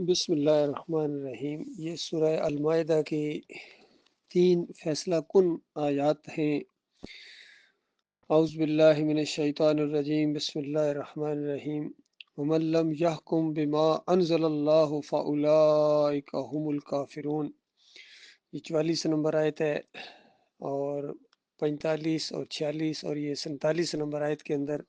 بسم اللہ الرحمن الرحیم۔ یہ سورہ المائدہ کی 3 فیصلہ کن آیات ہیں۔ اعوذ باللہ من الشیطان الرجیم، بسم اللہ الرحمن الرحیم۔ ومن لم يحكم بما انزل اللہ فاولئک هم الکافرون۔ یہ 44 نمبر آیت ہے، اور 45 اور 46 اور یہ 47 نمبر آیت کے اندر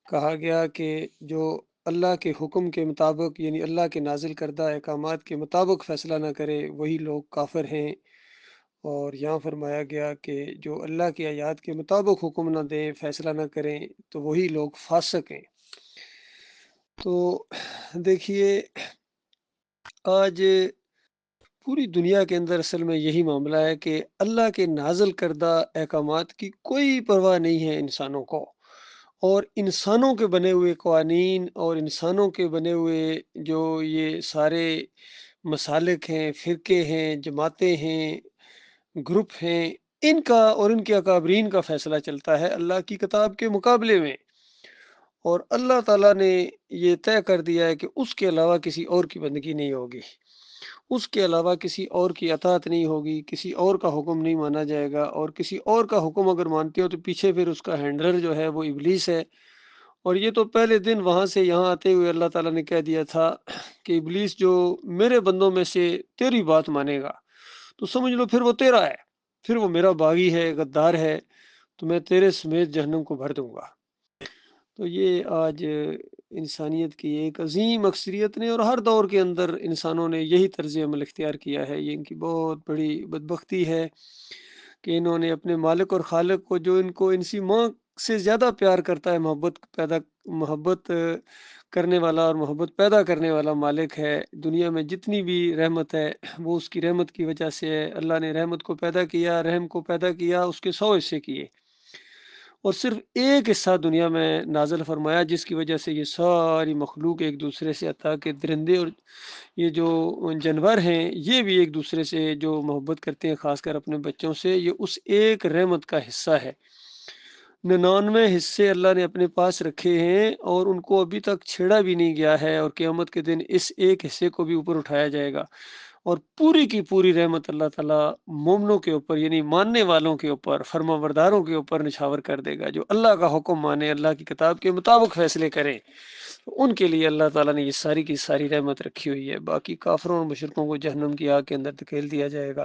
کہا گیا کہ جو اللہ کے حکم کے مطابق یعنی اللہ کے نازل کردہ احکامات کے مطابق فیصلہ نہ کرے وہی لوگ کافر ہیں، اور یہاں فرمایا گیا کہ جو اللہ کی آیات کے مطابق حکم نہ دیں، فیصلہ نہ کریں، تو وہی لوگ فاسق ہیں۔ تو دیکھیے، آج پوری دنیا کے اندر اصل میں یہی معاملہ ہے کہ اللہ کے نازل کردہ احکامات کی کوئی پرواہ نہیں ہے انسانوں کو، اور انسانوں کے بنے ہوئے قوانین اور انسانوں کے بنے ہوئے جو یہ سارے مسالک ہیں، فرقے ہیں، جماعتیں ہیں، گروپ ہیں، ان کا اور ان کے اکابرین کا فیصلہ چلتا ہے اللہ کی کتاب کے مقابلے میں، اور اللہ تعالیٰ نے یہ طے کر دیا ہے کہ اس کے علاوہ کسی اور کی بندگی نہیں ہوگی، اس کے علاوہ کسی اور کی اطاعت نہیں ہوگی، کسی اور کا حکم نہیں مانا جائے گا، اور کسی اور کا حکم اگر مانتے ہو تو پیچھے پھر اس کا ہینڈلر جو ہے وہ ابلیس ہے۔ اور یہ تو پہلے دن وہاں سے یہاں آتے ہوئے اللہ تعالیٰ نے کہہ دیا تھا کہ ابلیس جو میرے بندوں میں سے تیری بات مانے گا تو سمجھ لو پھر وہ تیرا ہے، پھر وہ میرا باغی ہے، غدار ہے، تو میں تیرے سمیت جہنم کو بھر دوں گا۔ تو یہ آج انسانیت کی ایک عظیم اکثریت نے اور ہر دور کے اندر انسانوں نے یہی طرز عمل اختیار کیا ہے۔ یہ ان کی بہت بڑی بدبختی ہے کہ انہوں نے اپنے مالک اور خالق کو، جو ان کو انسی ماں سے زیادہ پیار کرتا ہے، محبت کرنے والا اور محبت پیدا کرنے والا مالک ہے، دنیا میں جتنی بھی رحمت ہے وہ اس کی رحمت کی وجہ سے ہے۔ اللہ نے رحمت کو پیدا کیا، رحم کو پیدا کیا، اس کے 100 حصے کیے، اور صرف ایک حصہ دنیا میں نازل فرمایا جس کی وجہ سے یہ ساری مخلوق ایک دوسرے سے، عطا کہ درندے اور یہ جو جانور ہیں یہ بھی ایک دوسرے سے جو محبت کرتے ہیں، خاص کر اپنے بچوں سے، یہ اس ایک رحمت کا حصہ ہے۔ 99 حصے اللہ نے اپنے پاس رکھے ہیں اور ان کو ابھی تک چھیڑا بھی نہیں گیا ہے، اور قیامت کے دن اس ایک حصے کو بھی اوپر اٹھایا جائے گا، اور پوری کی پوری رحمت اللہ تعالیٰ مومنوں کے اوپر یعنی ماننے والوں کے اوپر، فرما برداروں کے اوپر نچھاور کر دے گا، جو اللہ کا حکم مانے، اللہ کی کتاب کے مطابق فیصلے کریں، ان کے لیے اللہ تعالیٰ نے یہ ساری کی ساری رحمت رکھی ہوئی ہے۔ باقی کافروں اور مشرکوں کو جہنم کی آگ کے اندر دھکیل دیا جائے گا۔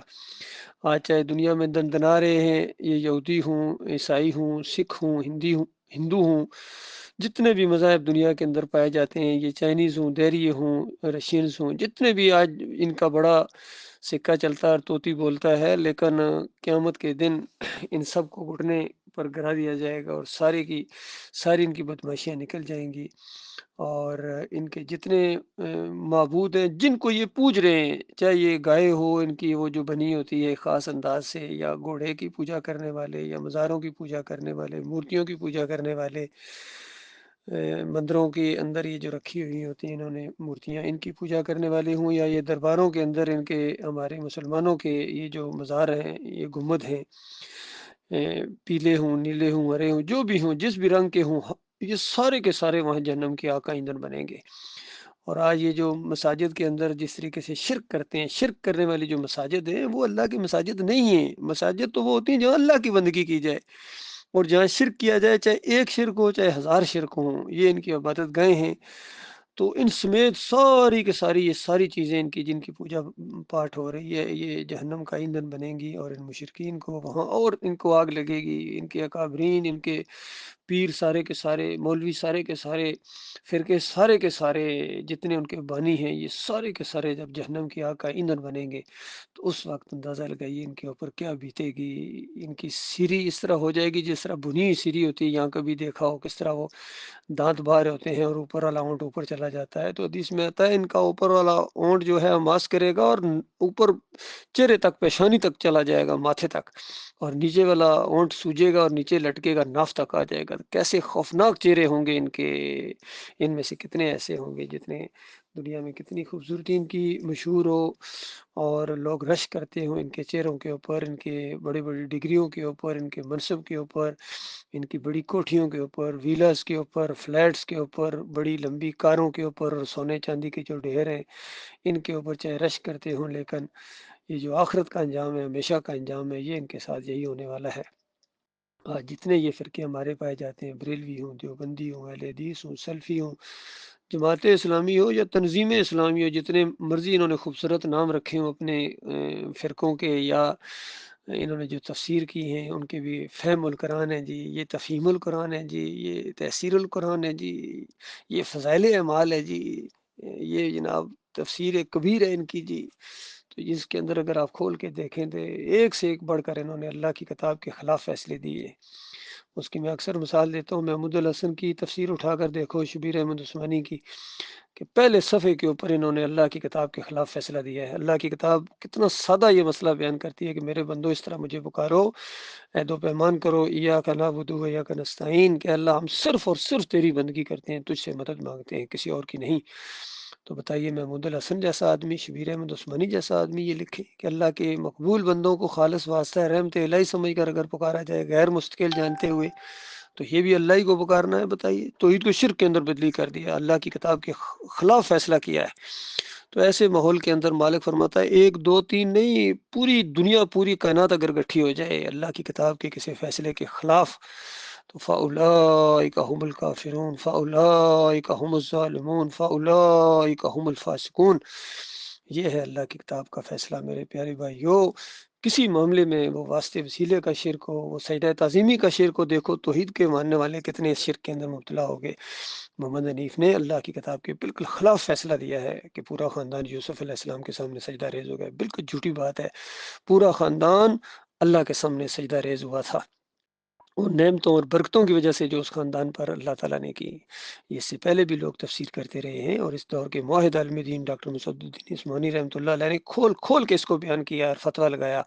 آج چاہے دنیا میں دن دنا رہے ہیں، یہ یہودی ہوں، عیسائی ہوں، سکھ ہوں، ہندو ہوں، جتنے بھی مذاہب دنیا کے اندر پائے جاتے ہیں، یہ چائنیز ہوں، دیریے ہوں، رشینز ہوں، جتنے بھی آج ان کا بڑا سکہ چلتا ہے اور طوطی بولتا ہے، لیکن قیامت کے دن ان سب کو گھٹنے پر گرا دیا جائے گا، اور ساری ان کی بدماشیاں نکل جائیں گی، اور ان کے جتنے معبود ہیں جن کو یہ پوج رہے ہیں، چاہے یہ گائے ہو ان کی وہ جو بنی ہوتی ہے خاص انداز سے، یا گھوڑے کی پوجا کرنے والے، یا مزاروں کی پوجا کرنے والے، مورتیوں کی پوجا کرنے والے، مندروں کے اندر یہ جو رکھی ہوئی ہوتی ہیں انہوں نے مورتیاں، ان کی پوجا کرنے والے ہوں، یا یہ درباروں کے اندر ان کے ہمارے مسلمانوں کے یہ جو مزار ہیں، یہ گنبد ہیں، پیلے ہوں، نیلے ہوں، ہرے ہوں، جو بھی ہوں، جس بھی رنگ کے ہوں، یہ سارے کے سارے وہاں جہنم کی آگ کا ایندھن بنیں گے۔ اور آج یہ جو مساجد کے اندر جس طریقے سے شرک کرتے ہیں، شرک کرنے والی جو مساجد ہیں وہ اللہ کی مساجد نہیں ہیں۔ مساجد تو وہ ہوتی ہیں جہاں اللہ کی بندگی کی جائے، اور جہاں شرک کیا جائے، چاہے ایک شرک ہو چاہے 1000 شرک ہوں، یہ ان کی عبادت گاہیں ہیں۔ تو ان سمیت ساری کے ساری یہ ساری چیزیں ان کی جن کی پوجا پاٹ ہو رہی ہے، یہ جہنم کا ایندھن بنیں گی، اور ان مشرکین کو وہاں اور ان کو آگ لگے گی۔ ان کے اکابرین، ان کے پیر سارے کے سارے، مولوی سارے کے سارے، فرقے سارے کے سارے، جتنے ان کے بانی ہیں، یہ سارے کے سارے جب جہنم کی آگ کا ایندھن بنیں گے تو اس وقت اندازہ لگائیے ان کے اوپر کیا بیتے گی۔ ان کی سیری اس طرح ہو جائے گی جس طرح بنی ہوئی سیری ہوتی ہے، یہاں کبھی دیکھا ہو کس طرح وہ دانت باہر ہوتے ہیں اور اوپر والا اونٹ اوپر چلا جاتا ہے، تو حدیث میں آتا ہے ان کا اوپر والا اونٹ جو ہے ماس کرے گا اور اوپر چہرے تک، پیشانی تک چلا جائے گا، ماتھے تک، اور نیچے والا اونٹ سوجے گا اور نیچے لٹکے گا، ناف تک آ جائے گا۔ کیسے خوفناک چہرے ہوں گے ان کے، ان میں سے کتنے ایسے ہوں گے جتنے دنیا میں کتنی خوبصورتی ان کی مشہور ہو اور لوگ رش کرتے ہوں ان کے چہروں کے اوپر، ان کے بڑی بڑی ڈگریوں کے اوپر، ان کے منصب کے اوپر، ان کی بڑی کوٹھیوں کے اوپر، ویلاز کے اوپر، فلیٹس کے اوپر، بڑی لمبی کاروں کے اوپر، اور سونے چاندی کے جو ڈھیر ہیں ان کے اوپر چاہے رش کرتے ہوں، لیکن یہ جو آخرت کا انجام ہے، ہمیشہ کا انجام ہے، یہ ان کے ساتھ یہی ہونے والا ہے۔ آج جتنے یہ فرقے ہمارے پائے جاتے ہیں، بریلوی ہوں، دیوبندی ہوں، اہل حدیث ہوں، سلفی ہوں، جماعت اسلامی ہو یا تنظیم اسلامی ہو، جتنے مرضی انہوں نے خوبصورت نام رکھے ہوں اپنے فرقوں کے، یا انہوں نے جو تفسیر کی ہیں ان کے بھی فہم القرآن ہے جی، یہ تفہیم القرآن ہے جی، یہ تحسیر القرآن ہے جی، یہ فضائل اعمال ہے جی، یہ جناب تفسیر کبیر ہے ان کی جی۔ تو اس کے اندر اگر آپ کھول کے دیکھیں تو ایک سے ایک بڑھ کر انہوں نے اللہ کی کتاب کے خلاف فیصلے دیے۔ اس کی میں اکثر مثال دیتا ہوں، محمود الحسن کی تفسیر اٹھا کر دیکھو، شبیر احمد عثمانی کی، کہ پہلے صفحے کے اوپر انہوں نے اللہ کی کتاب کے خلاف فیصلہ دیا ہے۔ اللہ کی کتاب کتنا سادہ یہ مسئلہ بیان کرتی ہے کہ میرے بندو اس طرح مجھے پکارو، عہد و پیمان کرو، ایاک نعبد و ایاک نستعین، کہ اللہ ہم صرف اور صرف تیری بندگی کرتے ہیں، تجھ سے مدد مانگتے ہیں، کسی اور کی نہیں۔ تو بتائیے محمود الحسن جیسا آدمی، شبیر احمد عثمانی جیسا آدمی یہ لکھے کہ اللہ کے مقبول بندوں کو خالص واسطہ رحمت الہی سمجھ کر اگر پکارا جائے غیر مستقل جانتے ہوئے، تو یہ بھی اللہ ہی کو پکارنا ہے؟ بتائیے، توحید کو شرک کے اندر بدلی کر دیا، اللہ کی کتاب کے خلاف فیصلہ کیا ہے۔ تو ایسے ماحول کے اندر مالک فرماتا ہے ایک دو تین نہیں، پوری دنیا، پوری کائنات اگر گٹھی ہو جائے اللہ کی کتاب کے کسی فیصلے کے خلاف، تو فَأُولَٰئِکَ هُمُ الْکَافِرُونَ فَأُولَٰئِکَ هُمُ الظَّالِمُونَ فَأُولَٰئِکَ هُمُ الْفَاسِقُونَ۔ یہ ہے اللہ کی کتاب کا فیصلہ میرے پیارے بھائیو۔ کسی معاملے میں وہ واسطے وسیلے کا شرک ہو، وہ سجدہ تعظیمی کا شرک ہو، دیکھو توحید کے ماننے والے کتنے اس شرک کے اندر مبتلا ہو گئے۔ محمد حنیف نے اللہ کی کتاب کے بالکل خلاف فیصلہ دیا ہے کہ پورا خاندان یوسف علیہ السلام کے سامنے سجدہ ریز ہو گیا۔ بالکل جھوٹی بات ہے، پورا خاندان اللہ کے سامنے سجدہ ریز ہوا تھا، ان نعمتوں اور برکتوں کی وجہ سے جو اس خاندان پر اللہ تعالیٰ نے کی۔ اس سے پہلے بھی لوگ تفسیر کرتے رہے ہیں، اور اس دور کے موحد عالم دین ڈاکٹر مسعود الدین عثمانی رحمۃ اللہ علیہ نے کھول کھول کے اس کو بیان کیا اور فتویٰ لگایا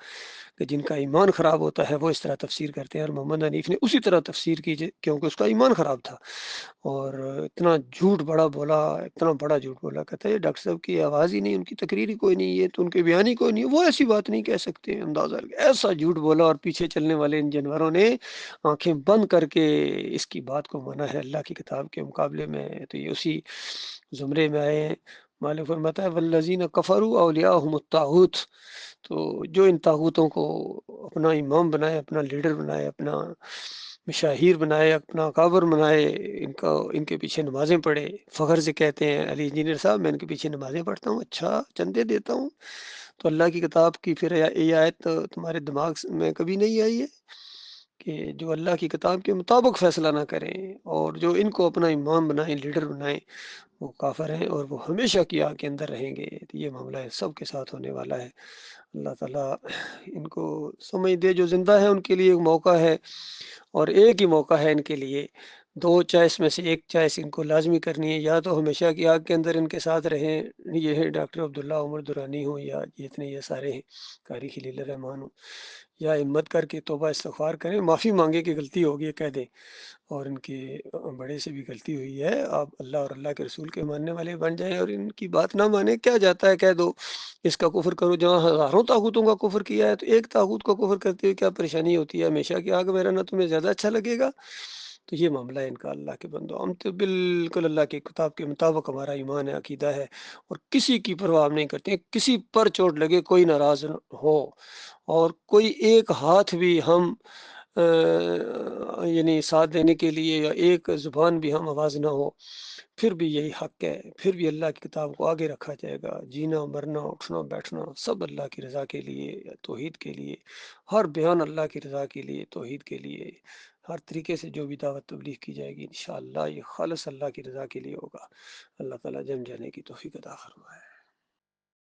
کہ جن کا ایمان خراب ہوتا ہے وہ اس طرح تفسیر کرتے ہیں، اور محمد حنیف نے اسی طرح تفسیر کی کیونکہ اس کا ایمان خراب تھا، اور اتنا جھوٹ بڑا بولا، اتنا بڑا جھوٹ بولا، کہتا ہے ڈاکٹر صاحب کی آواز ہی نہیں، ان کی تقریر ہی کوئی نہیں ہے، تو ان کے بیان ہی کوئی نہیں ہے، وہ ایسی بات نہیں کہہ سکتے۔ اندازہ ایسا جھوٹ بولا، اور پیچھے چلنے والے ان جانوروں نے آنکھیں بند کر کے اس کی بات کو مانا ہے اللہ کی کتاب کے مقابلے میں۔ تو یہ اسی زمرے میں آئے ہیں۔ مالک فرماتا ہے والذین کفروا اولیاءہم الطاغوت، تو جو ان طاغوتوں کو اپنا امام بنائے، اپنا لیڈر بنائے، اپنا مشاہیر بنائے، اپنا اکابر بنائے، ان کے پیچھے نمازیں پڑھے، فخر سے کہتے ہیں علی انجینئر صاحب میں ان کے پیچھے نمازیں پڑھتا ہوں، اچھا چندے دیتا ہوں، تو اللہ کی کتاب کی پھر یہ آیت تمہارے دماغ میں کبھی نہیں آئی ہے کہ جو اللہ کی کتاب کے مطابق فیصلہ نہ کریں اور جو ان کو اپنا امام بنائیں، لیڈر بنائیں، وہ کافر ہیں اور وہ ہمیشہ کی آگ کے اندر رہیں گے۔ تو یہ معاملہ ہے سب کے ساتھ ہونے والا ہے۔ اللہ تعالیٰ ان کو سمجھ دے، جو زندہ ہیں ان کے لیے ایک موقع ہے، اور ایک ہی موقع ہے ان کے لیے، دو چوائس میں سے ایک چوائس ان کو لازمی کرنی ہے، یا تو ہمیشہ کی آگ کے اندر ان کے ساتھ رہیں، یہ ہے ڈاکٹر عبداللہ عمر دورانی ہوں یا جتنے یہ سارے ہیں، قاری خلیل الرحمان ہوں، یا ہمت کر کے توبہ استغفار کریں، معافی مانگے کہ غلطی ہوگی کہہ دیں، اور ان کے بڑے سے بھی غلطی ہوئی ہے، آپ اللہ اور اللہ کے رسول کے ماننے والے بن جائیں، اور ان کی بات نہ مانیں، کیا جاتا ہے کہہ دو اس کا کفر کرو، جہاں ہزاروں طاغوتوں کا کفر کیا ہے تو ایک طاغوت کا کفر کرتے ہوئے کیا پریشانی ہوتی ہے؟ ہمیشہ کی آگ میں رہنا تمہیں زیادہ اچھا لگے گا؟ تو یہ معاملہ ہے ان کا اللہ کے بندو، ہم تو بالکل اللہ کی کتاب کے مطابق ہمارا ایمان ہے، عقیدہ ہے، اور کسی کی پرواہ ہم نہیں کرتے، کسی پر چوٹ لگے کوئی ناراض ہو، اور کوئی ایک ہاتھ بھی ہم یعنی ساتھ دینے کے لیے، یا ایک زبان بھی ہم آواز نہ ہو، پھر بھی یہی حق ہے، پھر بھی اللہ کی کتاب کو آگے رکھا جائے گا، جینا مرنا اٹھنا بیٹھنا سب اللہ کی رضا کے لیے، توحید کے لیے، ہر بیان اللہ کی رضا کے لیے، توحید کے لیے، ہر طریقے سے جو بھی دعوت تبلیغ کی جائے گی انشاءاللہ یہ خالص اللہ کی رضا کے لیے ہوگا۔ اللہ تعالیٰ جم جانے کی توفیق عطا فرمائے۔